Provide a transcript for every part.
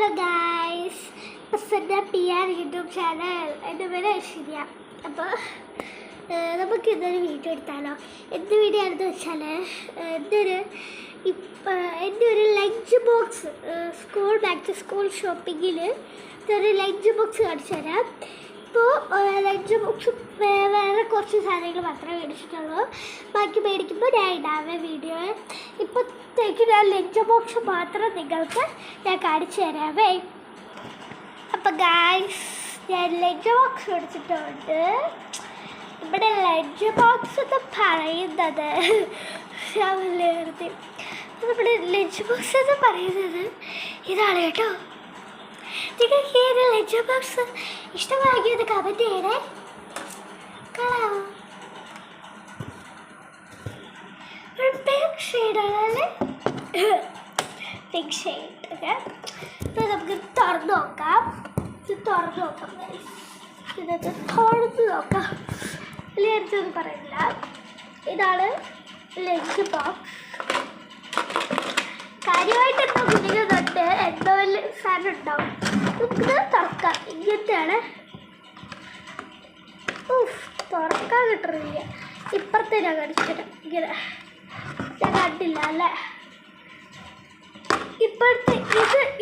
Hello guys, എൻ്റെ PR YouTube channel. എൻ്റെ പേര് ഐശ്വര്യ. അപ്പോൾ നമുക്ക് ഇന്നൊരു വീഡിയോ എടുത്താലോ? എന്ത് വീഡിയോ ആണെന്ന് വെച്ചാൽ എൻ്റെ ഒരു lunch box back to school ഷോപ്പിങ്ങിൽ ഒരു ലഞ്ച് ബോക്സ് കാണിച്ചു തരാം. ഇപ്പോൾ ലഞ്ച് ബോക്സ് വേറെ കുറച്ച് സാധനങ്ങൾ മാത്രമേ മേടിച്ചിട്ടുള്ളൂ. ബാക്കി മേടിക്കുമ്പോൾ ഞാൻ ഇടാവേ വീഡിയോ. ഇപ്പോഴത്തേക്ക് ഞാൻ ലഞ്ച് ബോക്സ് മാത്രം നിങ്ങൾക്ക് ഞാൻ കാണിച്ചു തരാവേ. അപ്പോൾ ഗായ്സ്, ഞാൻ ലഞ്ച് ബോക്സ് മേടിച്ചിട്ടുണ്ട്. ഇവിടെ ലഞ്ച് ബോക്സ് എന്ന് പറയുന്നത് നമ്മുടെ ലഞ്ച് ബോക്സ് എന്ന് പറയുന്നത് ഇതാണ് കേട്ടോ. നിങ്ങൾക്ക് ഈ ലഞ്ച് ബോക്സ് ഇഷ്ടമാക്കിയത് കമൻറ്റ് ചെയ്യണേ. കാണാമോ? പിങ്ക് ഷെയ്ഡാണല്ലേ, പിങ്ക് ഷെയ്ഡ് ഒക്കെ. അപ്പോൾ നമുക്ക് തുറന്ന് നോക്കാം. തുറന്ന് നോക്കാം. വലിയ അടുത്തൊന്നും പറയില്ല. ഇതാണ് ലഞ്ച് ബോക്സ്. കാര്യമായിട്ട് എന്തോ കുഞ്ഞിനുണ്ട്, എന്തോ വലിയ സാധനം ഉണ്ടാവും. നമുക്കിത് തുറക്കാം. ഇങ്ങനത്തെയാണ്. തുറക്കാൻ കിട്ടുന്നില്ല. ഇപ്പുറത്തെ ഞാൻ കടിച്ചിട്ട് ഇങ്ങനെ ഞാൻ കണ്ടില്ല അല്ലേ. ഇപ്പോഴത്തെ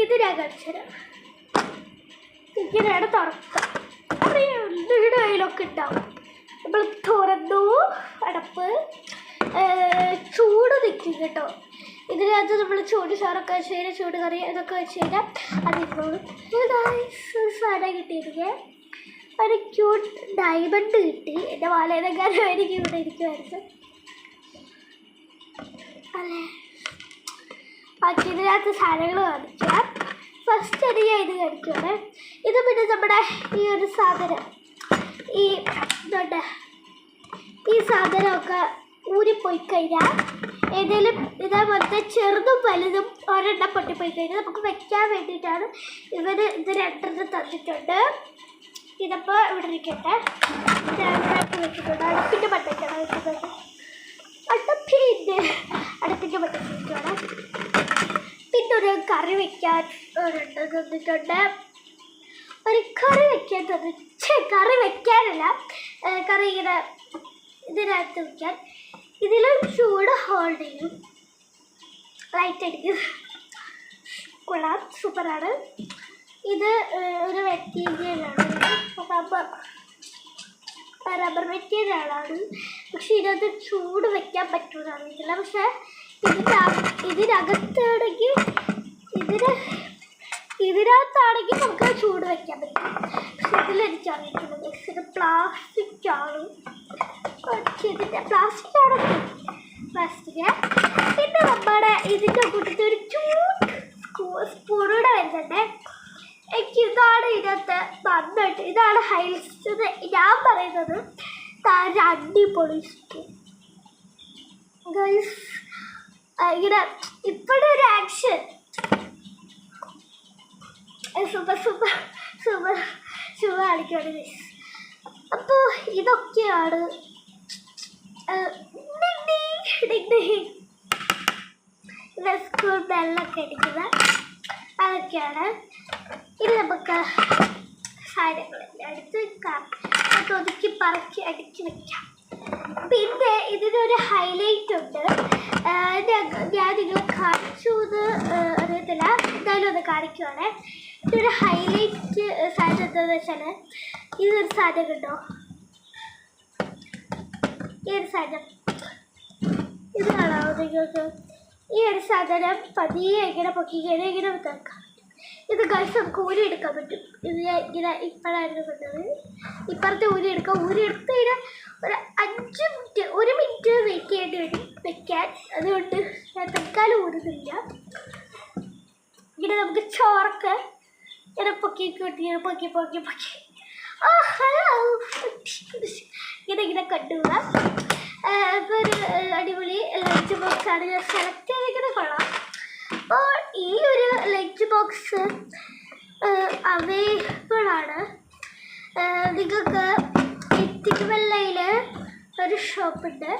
ഇത് ഞാൻ കടിച്ചുതരാം. ഇങ്ങനെയാണ് തുറക്കുക. വീട് കയ്യിലൊക്കെ ഉണ്ടാവും. നമ്മൾ തുറന്നു, അടപ്പ് ചൂട് നിൽക്കും കേട്ടോ. ഇതിനകത്ത് നമ്മൾ ചൂട് ചോറൊക്കെ വെച്ച് കഴിഞ്ഞാൽ, ചൂട് കറി ഇതൊക്കെ വെച്ച് കഴിഞ്ഞാൽ അതിപ്പോൾ സാധനം കിട്ടിയിരിക്കുക. ഒരു ക്യൂട്ട് ഡയമണ്ട് കിട്ടി. എൻ്റെ വാലേനെക്കാരും എനിക്ക് ഇവിടെ ഇരിക്കുമായിരുന്നു അല്ലേ. ബാക്കി ഇതിനകത്ത് സാധനങ്ങൾ കാണിക്കാം. ഫസ്റ്റ് ഞാൻ ഇത് കാണിക്കുകയാണ്. ഇത് പിന്നെ നമ്മുടെ ഈ ഒരു സാധനം, ഈ സാധനമൊക്കെ ഊരിപ്പോയി കഴിഞ്ഞാൽ, ഏതെങ്കിലും ഇതേപോലത്തെ ചെറുതും വലുതും ഒരെണ്ണം പൊട്ടിപ്പോയി കഴിഞ്ഞാൽ നമുക്ക് വെക്കാൻ വേണ്ടിയിട്ടാണ് ഇത് രണ്ടെണ്ണം തന്നിട്ടുണ്ട്. ഇതിപ്പോൾ ഇവിടെ ഇരിക്കട്ടെ. വെച്ചിട്ടുണ്ട്. അടുപ്പിൻ്റെ പട്ടയ്ക്കാണ് വെക്കുന്നത്. അടുപ്പിൻ്റെ പട്ടയ്ക്ക് വെക്കുകയാണ്. പിന്നെ ഒരു കറി വയ്ക്കാൻ തന്നിട്ടുണ്ട്. ഒരു കറി വയ്ക്കാൻ കറി വയ്ക്കാനല്ല, കറി ഇങ്ങനെ ഇതിനകത്ത് വയ്ക്കാൻ. ഇതിലും ചൂട് ഹോൾഡ് ചെയ്യും. ലൈറ്റ് അടിക്കും. കൊള്ളാം, സൂപ്പറാണ്. ഇത് ഒരു മെറ്റീരിയലാണ്, റബ്ബർ മെറ്റീരിയലാണ്. പക്ഷെ ഇതിനകത്ത് ചൂട് വയ്ക്കാൻ പറ്റുമെന്നറിയില്ല. പക്ഷേ ഇതിനകത്താണെങ്കിൽ ഇതിനകത്താണെങ്കിൽ നമുക്ക് ചൂട് വയ്ക്കാൻ പറ്റും. പക്ഷെ ഇതിലെനിക്കറിയിക്കുന്നത് ഇത് പ്ലാസ്റ്റിക്കാണ്. പ്ലാസ്റ്റിക്. പിന്നെ നമ്മുടെ ഇതിൻ്റെ കൂട്ടത്തിൽ ഒരു ക്യൂട്ട് സ്പൂണൂടെ വരുന്നുണ്ട്. എനിക്ക് ഇതാണ് ഇതിനകത്ത് നന്നായിട്ട്, ഇതാണ് ഹൈലൈറ്റ്. ഞാൻ പറയുന്നത് താഴെ അടിപൊളി സ്പൂൺ ഗൈസ്. ഇങ്ങനെ ഇപ്പോഴത്തെ ഒരു ആക്ഷൻ സൂപ്പർ കാണിക്കുകയാണ് ഗൈസ്. അപ്പോൾ ഇതൊക്കെയാണ് സ്കൂൾ ബെല്ലൊക്കെ അടിക്കുന്നത്. അതൊക്കെയാണ്. ഇത് നമുക്ക് സാധനങ്ങളെല്ലാം എടുത്ത് വെക്കാം. ഒതുക്കി പറക്കി അടുക്കി വെക്കാം. പിന്നെ ഇതിനൊരു ഹൈലൈറ്റ് ഉണ്ട്. ഞാൻ നിങ്ങളെ കാണിച്ചു എന്ന് അറിയത്തില്ല, എന്തായാലും ഒന്ന് കാണിക്കുവാണ്. ഇതൊരു ഹൈലൈറ്റ് സാധനം എന്താണെന്ന് വെച്ചാൽ, ഇതൊരു സാധനം കണ്ടോ? ഈ ഒരു സാധനം ഇത് കാണാമോ നിങ്ങൾക്ക്? ഈ ഒരു സാധനം പതിയെ ഇങ്ങനെ പൊക്കിക്കഴിഞ്ഞാൽ ഇങ്ങനെ വെക്കാം. ഇത് ഗൈസ് നമുക്ക് ഊരിയെടുക്കാൻ പറ്റും. ഇത് ഇങ്ങനെ ഇപ്പോഴായിരുന്നു കണ്ടത്. ഇപ്പുറത്തെ ഊരിയെടുക്കാം. ഊരിയെടുത്ത് കഴിഞ്ഞാൽ ഒരു 1 മിനിറ്റ് വെയിറ്റ് ചെയ്യേണ്ടി വരും വെക്കാൻ. അതുകൊണ്ട് ഞാൻ തൽക്കാലം ഊരുന്നില്ല. ഇങ്ങനെ നമുക്ക് ചോറൊക്കെ ഇങ്ങനെ പൊക്കി ഇങ്ങനെ കണ്ടുപോകാം. ഇപ്പോൾ ഒരു അടിപൊളി ലഞ്ച് ബോക്സാണ്. ഞാൻ സെലക്ട് ചെയ്തിങ്ങനെ കൊള്ളാം. അപ്പോൾ ഈ ഒരു ലഞ്ച് ബോക്സ് അവൈലബിളാണ്. നിങ്ങൾക്ക് തിരുവല്ലയിൽ ഒരു ഷോപ്പുണ്ട്.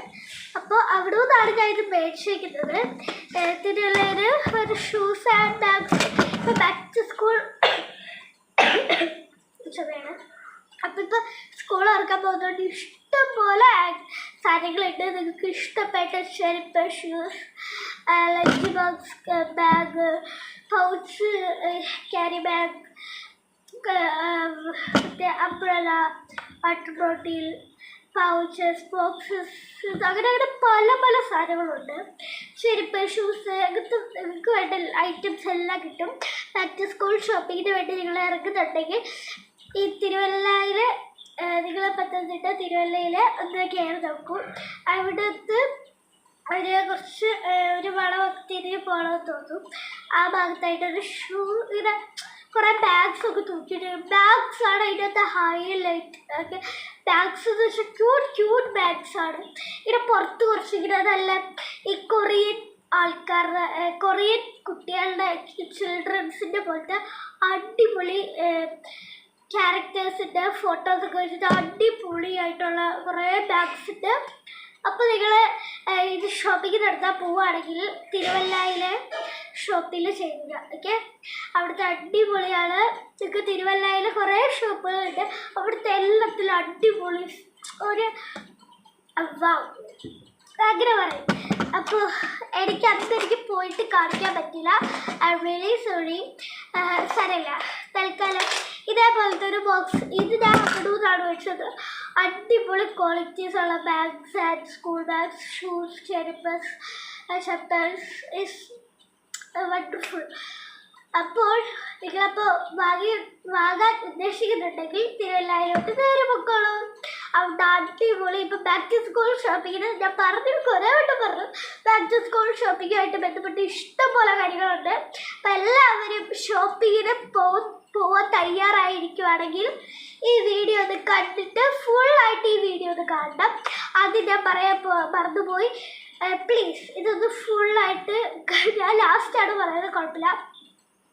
അപ്പോൾ അവിടെ നിന്നാണ് ഞാൻ ഇത് മേടിച്ചിരിക്കുന്നത്. തിരുവല്ലയിൽ ഒരു ഷൂസ് ആൻഡ് ബാഗ്സ് ഇപ്പോൾ ബാക്ക് ടു സ്കൂൾ സമയമാണ്. അപ്പം ഇപ്പോൾ സ്കൂൾ ഇറക്കാൻ പോകുന്നതുകൊണ്ട് ഇഷ്ടംപോലെ സാധനങ്ങളുണ്ട്. നിങ്ങൾക്ക് ഇഷ്ടപ്പെട്ട ചെരുപ്പ്, shoes, lunch box, bag, pouch, carry bag, മറ്റേ umbrella, water bottle, pouches, boxes, അങ്ങനെ പല പല സാധനങ്ങളുണ്ട്. ചെരുപ്പ്, ഷൂസ്, അങ്ങനത്തെ നിങ്ങൾക്ക് വേണ്ട ഐറ്റംസ് എല്ലാം കിട്ടും. ബാക്ക് ടു സ്കൂൾ ഷോപ്പിങ്ങിന് വേണ്ടി നിങ്ങൾ ഇറങ്ങുന്നുണ്ടെങ്കിൽ ഈ തിരുവല്ലയിൽ, നിങ്ങൾ പത്തനംതിട്ട തിരുവല്ലയിൽ ഒന്ന് കയറി നോക്കൂ. അവിടുത്തെ കുറച്ച് ഒരു വളം തിരിഞ്ഞ് പോകണമെന്ന് തോന്നും. ആ ഭാഗത്തായിട്ടൊരു ഷൂ, ഇങ്ങനെ കുറേ ബാഗ്സ് ഒക്കെ തൂക്കിയിട്ട്, ബാഗ്സ് ആണ് അതിനകത്ത് ഹൈലൈറ്റ്. ഓക്കെ, ബാഗ്സ് എന്ന് വെച്ചാൽ ക്യൂട്ട് ബാഗ്സ് ആണ്. ഇങ്ങനെ പുറത്ത് കുറച്ച് ഇങ്ങനെ നല്ല ഈ കൊറിയൻ ആൾക്കാരുടെ, കൊറിയൻ കുട്ടികളുടെ, ചിൽഡ്രൻസിൻ്റെ പോലത്തെ അടിപൊളി ക്യാരക്ടേഴ്സിൻ്റെ ഫോട്ടോസൊക്കെ വെച്ചിട്ട് അടിപൊളിയായിട്ടുള്ള കുറേ ബാഗ്സ് ഉണ്ട്. അപ്പോൾ നിങ്ങൾ ഇത് ഷോപ്പിംഗ് നടത്താൻ പോവുകയാണെങ്കിൽ തിരുവല്ലയിലെ ഷോപ്പിൽ ചെയ്യുക. ഓക്കെ, അവിടുത്തെ അടിപൊളിയാണ്. നിങ്ങൾക്ക് തിരുവല്ലയിൽ കുറേ ഷോപ്പുകളുണ്ട്. അവിടുത്തെ എല്ലാത്തിലും അടിപൊളി ഒരു അങ്ങനെ പറയും. അപ്പോൾ എനിക്ക് പോയിട്ട് കാണിക്കാൻ പറ്റില്ല. I really sorry. സാരമില്ല, തൽക്കാലം ഇതേപോലത്തെ ഒരു ബോക്സ് ഇത് ഞാൻ അവിടുന്നാണ് വെച്ചത്. അടിപൊളി ക്വാളിറ്റീസ് ഉള്ള bags and school bags, shoes, ചെരുപ്പസ്, ചപ്പൽസ് ഇസ് വണ്ടർഫുൾ. അപ്പോൾ നിങ്ങളപ്പോൾ വാങ്ങാൻ ഉദ്ദേശിക്കുന്നുണ്ടെങ്കിൽ തിരുവല്ലയിലോട്ട് നേരെ പൊക്കോളൂ. അവിടെ അടിപൊളി. ഇപ്പോൾ ബാക്ക് ടു സ്കൂൾ ഷോപ്പിങ്ങിന് ഞാൻ കുറേ വട്ടം പറഞ്ഞു, ബാക്ക് ടു സ്കൂൾ ഷോപ്പിങ്ങുമായിട്ട് ബന്ധപ്പെട്ട് ഇഷ്ടംപോലെ കാര്യങ്ങളുണ്ട്. അപ്പം എല്ലാവരും ഷോപ്പിങ്ങിന് പോവാൻ തയ്യാറായിരിക്കുവാണെങ്കിൽ ഈ വീഡിയോ ഒന്ന് കണ്ടിട്ട് ഫുള്ളായിട്ട് ഈ വീഡിയോ ഒന്ന് കാണണം. അത് ഞാൻ പറയാൻ മറന്നുപോയി. പ്ലീസ് ഇതൊന്ന് ഫുള്ളായിട്ട്, ഞാൻ ലാസ്റ്റാണ് പറയുന്നത്, കുഴപ്പമില്ല.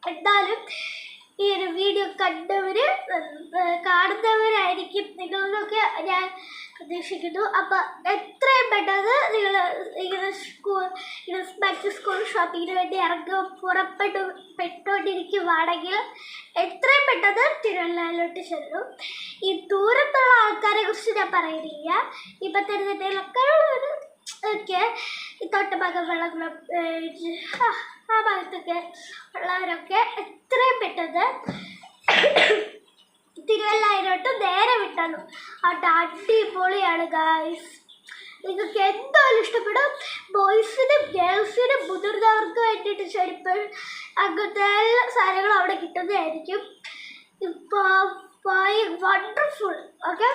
എന്തായാലും ഈ ഒരു വീഡിയോ കാണുന്നവരായിരിക്കും നിങ്ങളൊക്കെ ഞാൻ പ്രതീക്ഷിക്കുന്നു. അപ്പം എത്രയും പെട്ടെന്ന് നിങ്ങൾ ഇങ്ങനെ ബാക്ക് ടു സ്കൂൾ ഷോപ്പിങ്ങിന് വേണ്ടി പെട്ടുകൊണ്ടിരിക്കുവാണെങ്കിൽ എത്രയും പെട്ടെന്ന് തിരുവല്ലയിലോട്ട് ചെല്ലും. ഈ ദൂരത്തുള്ള ആൾക്കാരെ കുറിച്ച് ഞാൻ പറയുന്നില്ല. ഇപ്പം തരുന്നതിലൊക്കെ ഒക്കെ ഈ തൊട്ടഭാഗം വെള്ളകുളം ആ ഭാഗത്തൊക്കെ ഉള്ളവരൊക്കെ എത്രയും പെട്ടെന്ന് തിരുവല്ലയിലോട്ട് നേരെ വിട്ടാലും അവിടെ അടിപൊളിയാണ് ഗായ്സ്. നിങ്ങൾക്ക് എന്തായാലും ഇഷ്ടപ്പെടും. ബോയ്സിനും ഗേൾസിനും മുതിർന്നവർക്ക് വേണ്ടിയിട്ട് ചെരുപ്പ് അങ്ങനത്തെ എല്ലാ സാധനങ്ങളും അവിടെ കിട്ടുന്നതായിരിക്കും. ഇപ്പോൾ വണ്ടർഫുൾ. ഓക്കെ,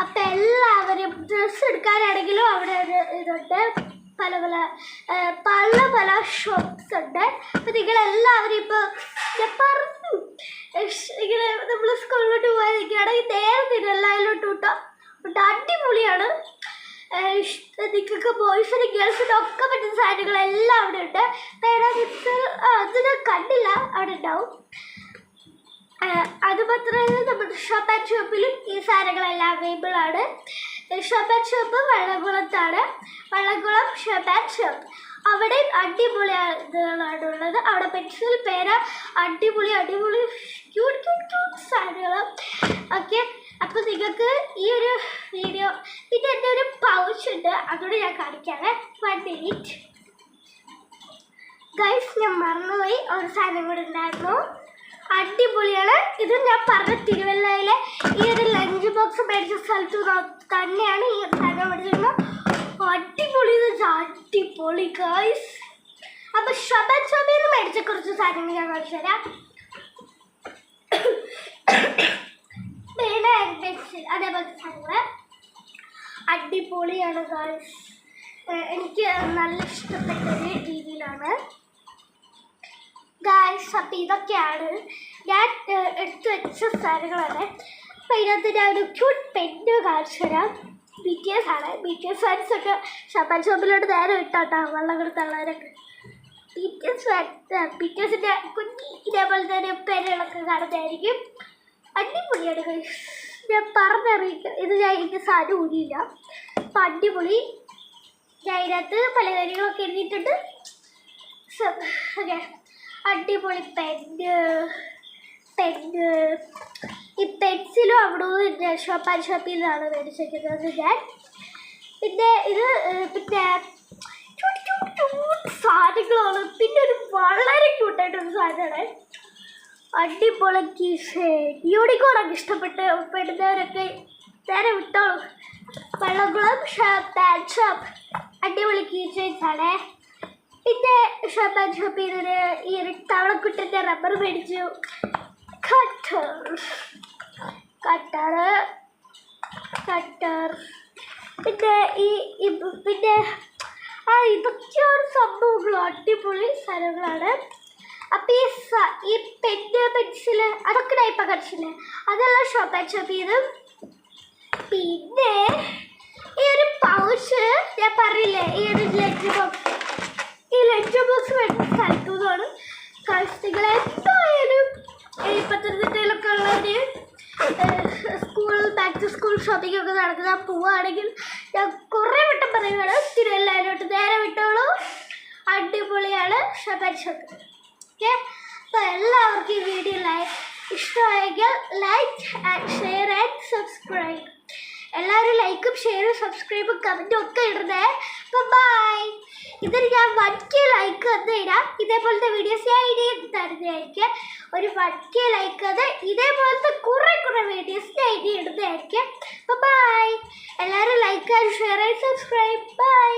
അപ്പം എല്ലാവരും ഡ്രസ്സ് എടുക്കാനാണെങ്കിലും അവിടെ ഒരു ഇതുണ്ട്. പല പല ഷോപ്സ് ഉണ്ട്. അപ്പം നിങ്ങളെല്ലാവരും ഇപ്പോൾ ഞാൻ പറഞ്ഞു ഇങ്ങനെ നമ്മൾ സ്കൂളിലോട്ട് പോയിരിക്കുകയാണെങ്കിൽ നേരെ തിരുവല്ലയിലോട്ട് വിട്ടോ. അടിപൊളിയാണ്. നിങ്ങൾക്ക് ബോയ്സിനും ഗേൾസിനും ഒക്കെ പറ്റുന്ന സാധനങ്ങളെല്ലാം അവിടെ ഉണ്ട്. പേരാ അതിന് കണ്ടില്ല, അവിടെ ഉണ്ടാവും. അതുമാത്രമല്ല നമ്മുടെ ഷോപ്പ് ആൻഡ് ഷോപ്പിലും ഈ സാധനങ്ങളെല്ലാം അവൈലബിൾ ആണ്. ഷോപ്പ് ആൻഡ് ഷോപ്പ് വള്ളംകുളത്താണ്. വള്ളംകുളം ഷോപ്പ് ആൻഡ് ഷോപ്പ് അവിടെ അടിപൊളി ഇതുകളാണ് ഉള്ളത്. അവിടെ പെൻസിൽ, പേന, അടിപൊളി ക്യൂട്ട് സാധനങ്ങൾ. ഓക്കെ, അപ്പോൾ നിങ്ങൾക്ക് ഈ ഒരു വീഡിയോ പിന്നെ എൻ്റെ ഒരു പൗച്ച് ഉണ്ട്, അതുകൊണ്ട് ഞാൻ കാണിക്കാവേ. 1 minute ഗൈസ്. ഞാൻ മറന്നുപോയി, ഒരു സാധനം കൂടെ ഉണ്ടായിരുന്നു. അടിപൊളിയാണ്. ഇത് ഞാൻ പറഞ്ഞ തിരുവല്ലയിലെ ഈ ഒരു ലഞ്ച് ബോക്സ് മേടിച്ച സ്ഥലത്ത് തന്നെയാണ് ഈ സാധനം മേടിച്ചിരുന്നത്. അടിപൊളി ഗൈസ്. അപ്പോൾ ഷോപ്പിൽ നിന്ന് മേടിച്ച കുറച്ച് സാധനങ്ങൾ ഞാൻ കാണിച്ചു തരാം. അതേപോലത്തെ സാധനങ്ങൾ അടിപൊളിയാണ് ഗൈസ്. എനിക്ക് നല്ല ഇഷ്ടപ്പെട്ട രീതിയിലാണ് ഗൈസ്. അപ്പം ഇതൊക്കെയാണ് ഞാൻ എടുത്തു വെച്ച സാധനങ്ങളാണ്. അപ്പം ഇതിനകത്ത് ഞാൻ ഒരു ക്യൂട്ട് പെന്ന് കാണിച്ചു തരാം. BTS ആണ്. BTS ഫാൻസൊക്കെ ഷോപ്പിലോട്ട് നേരെ വിട്ടോട്ടോ, വള്ളംകുളത്തുള്ളവരൊക്കെ. BTSൻ്റെ കുഞ്ഞി ഇതേപോലെ തന്നെ പെന്നുകളൊക്കെ കാണുന്നതായിരിക്കും. അടിപൊളിയാണ് ഗൈസ്. ഞാൻ പറഞ്ഞറിയിക്കാം, ഇത് ഞാൻ എനിക്ക് സാധനം ഊരിയില്ല. അപ്പം അടിപൊളി. ഞാൻ അതിനകത്ത് പല കാര്യങ്ങളൊക്കെ എഴുതിയിട്ടുണ്ട്. ഓക്കെ, അടിപൊളി പെന്ന് ഈ പെൻസിലും അവിടെ ഷോപ്പിൽ നിന്നാണ് മേടിച്ചിരിക്കുന്നത് ഞാൻ. പിന്നെ ഇത് പിന്നെ സാധനങ്ങളാണ്. പിന്നെ ഒരു വളരെ ക്യൂട്ടായിട്ടൊരു സാധനമാണ് അടിപൊളി കീഷേ. യൂണിക്കോണൊക്കെ ഇഷ്ടപ്പെട്ട് പെടുന്നവരൊക്കെ നേരെ വിട്ടോളൂ. വെള്ളംകുളം പാൻറ് ഷോപ്പ് അടിപൊളി കീച്ചേൻസ് ആണ്. പിന്നെ ഷോപ്പ് ആൻഡ് ഷോപ്പ് ചെയ്തൊരു ഈ ഒരു തവളക്കുട്ടൻ്റെ റബ്ബർ മേടിച്ചു. കട്ടർ പിന്നെ പിന്നെ ഇതൊക്കെയാണ് സംഭവങ്ങൾ. അടിപൊളി സ്ഥലങ്ങളാണ്. അപ്പം ഈ പെന്ന് പെൻസില് അതൊക്കെ ടൈപ്പ് കടിച്ചില്ലേ, അതെല്ലാം ഷോപ്പ് ആൻഡ് ഷോപ്പ് ചെയ്ത്. പിന്നെ ഈ ഒരു പൗച്ച് ഞാൻ പറയില്ലേ, ഈ ഒരു ലഞ്ച് ബോക്സ് വരുന്ന സ്ഥലത്തു നിന്നാണ് കളികൾ. എന്തായാലും ഈ പത്തനംതിട്ടയിലൊക്കെ ഉള്ളവര് ബാക്ക് ടു സ്കൂൾ ഷോപ്പിംഗ് ഒക്കെ നടക്കുന്ന പോവുകയാണെങ്കിൽ ഞാൻ കുറേ വട്ടം പറയുകയാണ്, തിരുവല്ലായിലോട്ട് നേരെ വിട്ടോളൂ. അടിപൊളിയാണ് ഷോപ്പ് ആൻഡ് ഷോപ്പ്. ഓക്കെ, അപ്പോൾ എല്ലാവർക്കും ഈ വീഡിയോ ഇഷ്ടമായെങ്കിൽ like and share and subscribe. എല്ലാവരും ലൈക്കും ഷെയറും സബ്സ്ക്രൈബും കമൻറ്റും ഒക്കെ ഇടുന്നേ. അപ്പോൾ ബൈ. ഇതിന് ഞാൻ 1K ലൈക്ക് തന്നിടാം. ഇതേപോലത്തെ വീഡിയോസ് ഞാൻ ഇനിയും തരുന്നതായിരിക്കും. ഒരു 1K ലൈക്ക് അത് ഇതേപോലത്തെ കുറേ വീഡിയോസ് ഞാൻ ഇനി ഇടുന്നതായിരിക്കും. അപ്പോൾ ബൈ. എല്ലാവരും like and share and subscribe. By.